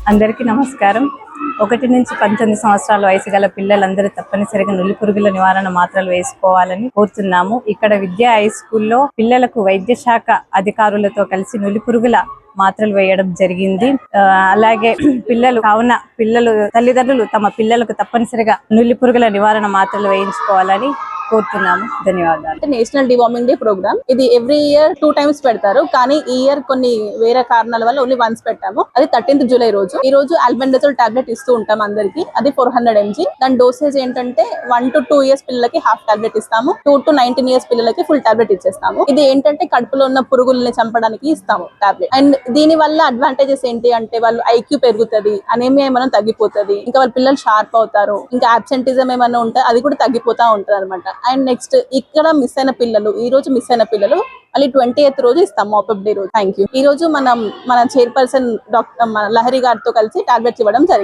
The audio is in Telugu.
అందరికీ నమస్కారం. 1 నుంచి 19 సంవత్సరాల వయసు గల పిల్లలందరూ తప్పనిసరిగా నులి పురుగుల నివారణ మాత్రలు వేసుకోవాలని కోరుతున్నాము. ఇక్కడ విద్యా హై స్కూల్లో పిల్లలకు వైద్య శాఖ అధికారులతో కలిసి నులి పురుగుల మాత్రలు వేయడం జరిగింది. అలాగే పిల్లలు తల్లిదండ్రులు తమ పిల్లలకు తప్పనిసరిగా నులి పురుగుల నివారణ మాత్రలు వేయించుకోవాలని కోరుతున్నాము. ధన్యవాదాలు. National deworming day program. ఇది ఎవ్రీ ఇయర్ 2 times పెడతారు, కానీ ఈ ఇయర్ కొన్ని వేరే కారణాల వల్ల ఓన్లీ వన్స్ పెట్టాము. అది 13th July రోజు. ఈ రోజు ఆల్బెండజోల్ టాబ్లెట్ ఇస్తూ ఉంటాం అందరికి. అది 400 mg. దాని డోసేజ్ ఏంటంటే 1 to 2 years పిల్లలకి హాఫ్ టాబ్లెట్ ఇస్తాము, 2 to 19 years పిల్లలకి ఫుల్ టాబ్లెట్ ఇచ్చేస్తాము. ఇది ఏంటంటే కడుపులో ఉన్న పురుగుల్ని చంపడానికి ఇస్తాము టాబ్లెట్. అండ్ దీని వల్ల అడ్వాంటేజెస్ ఏంటి అంటే వాళ్ళు ఐక్యూ పెరుగుతుంది, అనేమియా ఏమైనా తగ్గిపోతుంది, ఇంకా వాళ్ళ పిల్లలు షార్ప్ అవుతారు, ఇంకా అబ్సెంటిజం ఏమైనా ఉంటే అది కూడా తగ్గిపోతా ఉంటుంది అనమాట. అండ్ నెక్స్ట్ ఇక్కడ మిస్ అయిన పిల్లలు, ఈ రోజు మిస్ అయిన పిల్లలు మళ్ళీ 20th రోజు ఇస్తాం, మాపప్ డే రోజు. Thank you. ఈ రోజు మన చైర్పర్సన్ డాక్టర్ లహరి గారితో కలిసి టాబ్లెట్స్ ఇవ్వడం జరిగింది.